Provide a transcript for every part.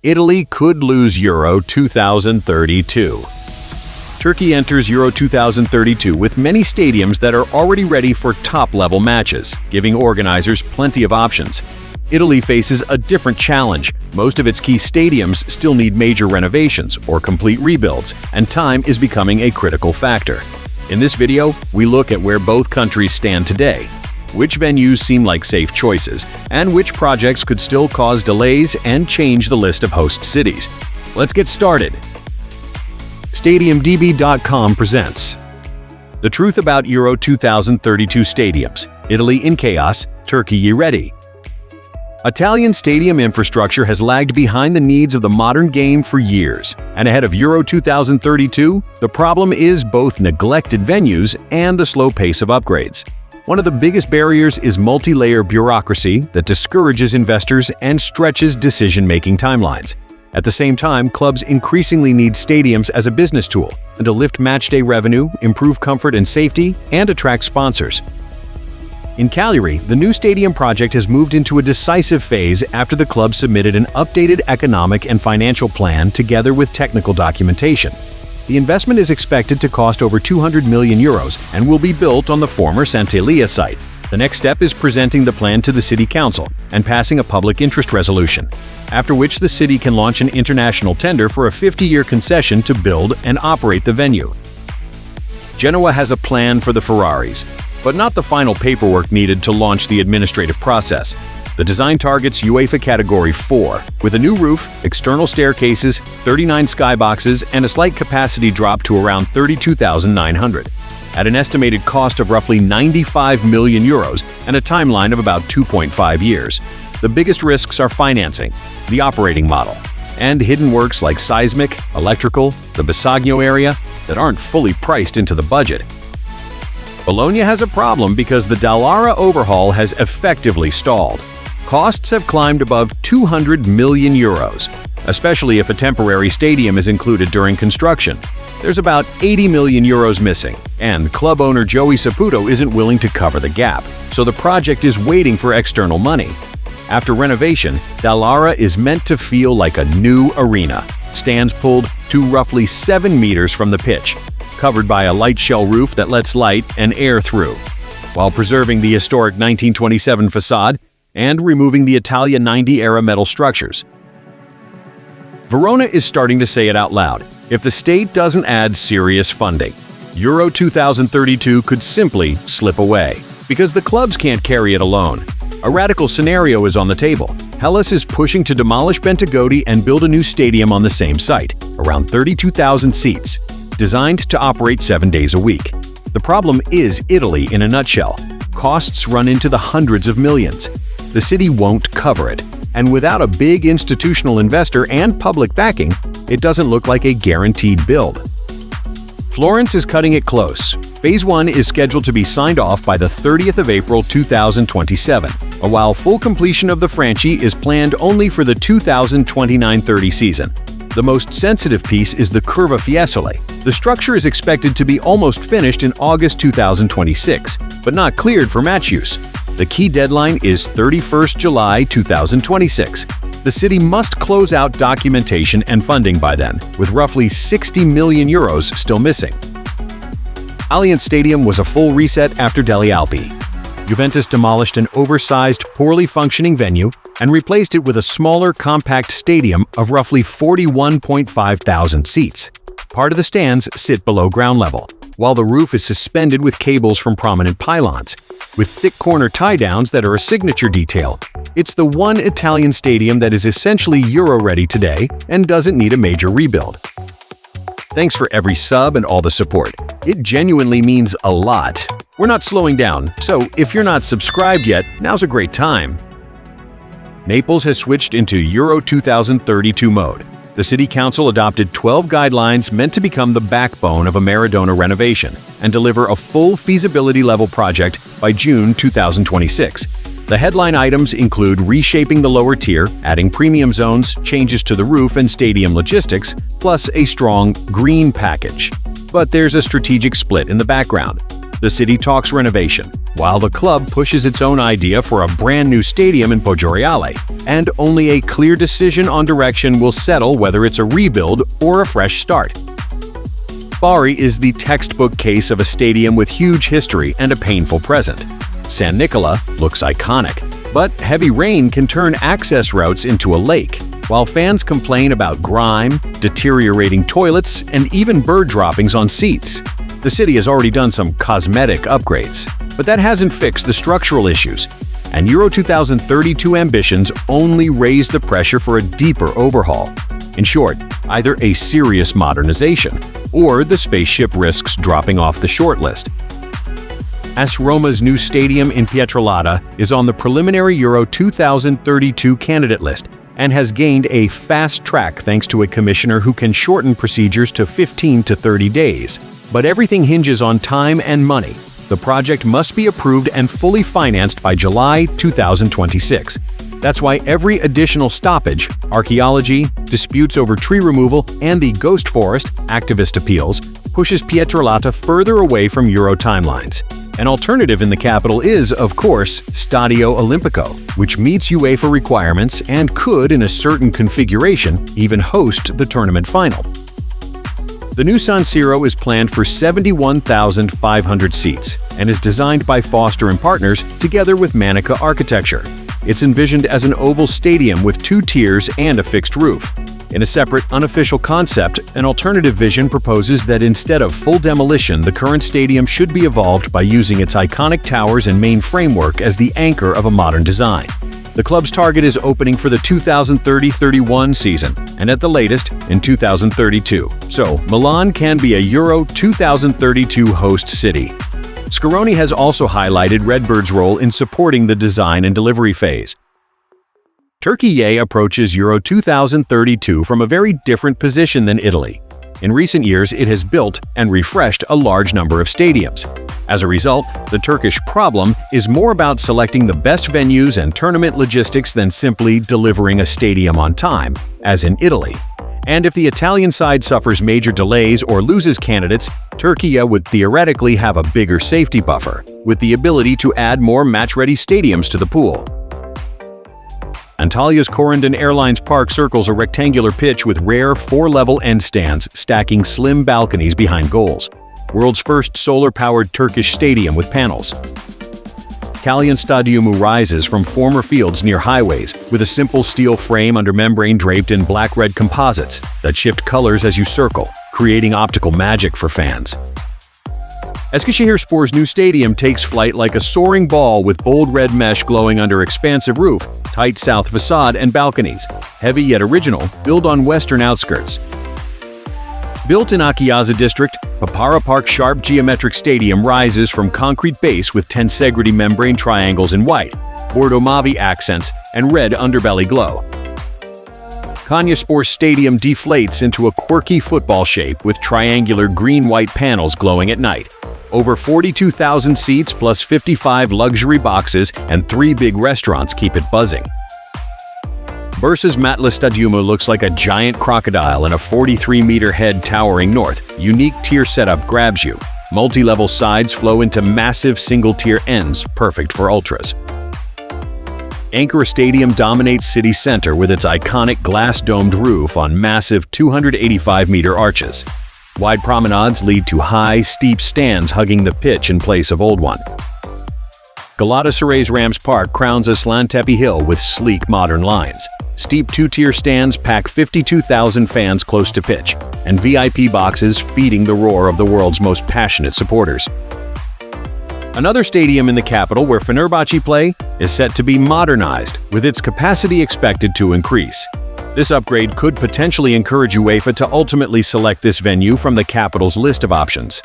Italy could lose Euro 2032. Turkey enters Euro 2032 with many stadiums that are already ready for top-level matches, giving organizers plenty of options. Italy faces a different challenge. Most of its key stadiums still need major renovations or complete rebuilds, and time is becoming a critical factor. In this video, we look at where both countries stand today, which venues seem like safe choices, and which projects could still cause delays and change the list of host cities. Let's get started. StadiumDB.com presents The Truth About Euro 2032 Stadiums, Italy in Chaos, Turkey Ready. Italian stadium infrastructure has lagged behind the needs of the modern game for years, and ahead of Euro 2032, the problem is both neglected venues and the slow pace of upgrades. One of the biggest barriers is multi-layer bureaucracy that discourages investors and stretches decision-making timelines. At the same time, clubs increasingly need stadiums as a business tool and to lift matchday revenue, improve comfort and safety, and attract sponsors. In Cagliari, the new stadium project has moved into a decisive phase after the club submitted an updated economic and financial plan together with technical documentation. The investment is expected to cost over 200 million euros and will be built on the former Sant'Elia site. The next step is presenting the plan to the city council and passing a public interest resolution, after which the city can launch an international tender for a 50-year concession to build and operate the venue. Genoa has a plan for the Ferraris, but not the final paperwork needed to launch the administrative process. The design targets UEFA Category 4, with a new roof, external staircases, 39 skyboxes, and a slight capacity drop to around 32,900. At an estimated cost of roughly 95 million euros and a timeline of about 2.5 years. The biggest risks are financing, the operating model, and hidden works like seismic, electrical, the Bisogno area that aren't fully priced into the budget. Bologna has a problem because the Dall'Ara overhaul has effectively stalled. Costs have climbed above 200 million euros, especially if a temporary stadium is included during construction. There's about 80 million euros missing, and club owner Joey Saputo isn't willing to cover the gap, so the project is waiting for external money. After renovation, Dall'Ara is meant to feel like a new arena. Stands pulled to roughly 7 meters from the pitch, covered by a light shell roof that lets light and air through, while preserving the historic 1927 facade and removing the Italian 90-era metal structures. Verona is starting to say it out loud. If the state doesn't add serious funding, Euro 2032 could simply slip away, because the clubs can't carry it alone. A radical scenario is on the table. Hellas is pushing to demolish Bentegodi and build a new stadium on the same site, around 32,000 seats, designed to operate 7 days a week. The problem is Italy in a nutshell. Costs run into the hundreds of millions. The city won't cover it, and without a big institutional investor and public backing, it doesn't look like a guaranteed build. Florence is cutting it close. Phase 1 is scheduled to be signed off by the 30th of April 2027, while full completion of the Franchi is planned only for the 2029-30 season. The most sensitive piece is the Curva Fiesole. The structure is expected to be almost finished in August 2026, but not cleared for match use. The key deadline is 31st July 2026. The city must close out documentation and funding by then, with roughly 60 million euros still missing. Allianz Stadium was a full reset after Delle Alpi. Juventus demolished an oversized, poorly functioning venue and replaced it with a smaller, compact stadium of roughly 41.5 thousand seats. Part of the stands sit below ground level, while the roof is suspended with cables from prominent pylons, with thick corner tie-downs that are a signature detail. It's the one Italian stadium that is essentially Euro-ready today and doesn't need a major rebuild. Thanks for every sub and all the support. It genuinely means a lot. We're not slowing down, so if you're not subscribed yet, now's a great time. Naples has switched into Euro 2032 mode. The city council adopted 12 guidelines meant to become the backbone of a Maradona renovation and deliver a full feasibility-level project by June 2026. The headline items include reshaping the lower tier, adding premium zones, changes to the roof and stadium logistics, plus a strong green package. But there's a strategic split in the background. the city talks renovation, while the club pushes its own idea for a brand new stadium in Poggioreale, and only a clear decision on direction will settle whether it's a rebuild or a fresh start. Bari is the textbook case of a stadium with huge history and a painful present. San Nicola looks iconic, but heavy rain can turn access routes into a lake, while fans complain about grime, deteriorating toilets, and even bird droppings on seats. The city has already done some cosmetic upgrades, but that hasn't fixed the structural issues, and Euro 2032 ambitions only raise the pressure for a deeper overhaul. In short, either a serious modernization, or the spaceship risks dropping off the shortlist. AS Roma's new stadium in Pietralata is on the preliminary Euro 2032 candidate list and has gained a fast track thanks to a commissioner who can shorten procedures to 15 to 30 days. But everything hinges on time and money. The project must be approved and fully financed by July 2026. That's why every additional stoppage, archaeology, disputes over tree removal, and the ghost forest, activist appeals, pushes Pietralata further away from Euro timelines. An alternative in the capital is, of course, Stadio Olimpico, which meets UEFA requirements and could, in a certain configuration, even host the tournament final. The new San Siro is planned for 71,500 seats and is designed by Foster & Partners together with Manica Architecture. It's envisioned as an oval stadium with 2 tiers and a fixed roof. In a separate, unofficial concept, an alternative vision proposes that instead of full demolition, the current stadium should be evolved by using its iconic towers and main framework as the anchor of a modern design. The club's target is opening for the 2030-31 season, and at the latest, in 2032. So, Milan can be a Euro 2032 host city. Scaroni has also highlighted Redbird's role in supporting the design and delivery phase. Türkiye approaches Euro 2032 from a very different position than Italy. In recent years, it has built and refreshed a large number of stadiums. As a result, the Turkish problem is more about selecting the best venues and tournament logistics than simply delivering a stadium on time, as in Italy. And if the Italian side suffers major delays or loses candidates, Türkiye would theoretically have a bigger safety buffer, with the ability to add more match-ready stadiums to the pool. Antalya's Corendon Airlines Park circles a rectangular pitch with rare 4-level end stands stacking slim balconies behind goals. World's first solar-powered Turkish stadium with panels. Cagliari Stadio rises from former fields near highways, with a simple steel frame under membrane draped in black-red composites that shift colors as you circle, creating optical magic for fans. Eskişehirspor's new stadium takes flight like a soaring ball with bold red mesh glowing under expansive roof, tight south facade and balconies, heavy yet original, built on western outskirts. Built in Akyazi district, Papara Park's sharp geometric stadium rises from concrete base with tensegrity membrane triangles in white, Bordeaux Mauve accents, and red underbelly glow. Konyaspor Stadium deflates into a quirky football shape with triangular green-white panels glowing at night. Over 42,000 seats plus 55 luxury boxes and 3 big restaurants keep it buzzing. Bursa's Matla Stadyumu looks like a giant crocodile in a 43-meter head towering north. Unique tier setup grabs you. Multi-level sides flow into massive single-tier ends, perfect for ultras. Ankara Stadium dominates city center with its iconic glass-domed roof on massive 285-meter arches. Wide promenades lead to high, steep stands hugging the pitch in place of old one. Galatasaray's Rams Park crowns Aslan Tepe Hill with sleek modern lines. Steep 2-tier stands pack 52,000 fans close to pitch, and VIP boxes feeding the roar of the world's most passionate supporters. Another stadium in the capital where Fenerbahce play is set to be modernized, with its capacity expected to increase. This upgrade could potentially encourage UEFA to ultimately select this venue from the capital's list of options.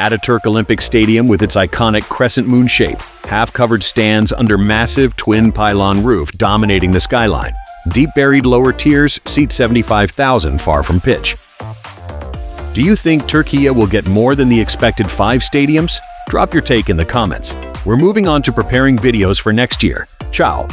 Ataturk Olympic Stadium with its iconic crescent moon shape, half-covered stands under massive twin-pylon roof dominating the skyline. Deep buried lower tiers seat 75,000 far from pitch. Do you think Türkiye will get more than the expected 5 stadiums? Drop your take in the comments. We're moving on to preparing videos for next year. Ciao!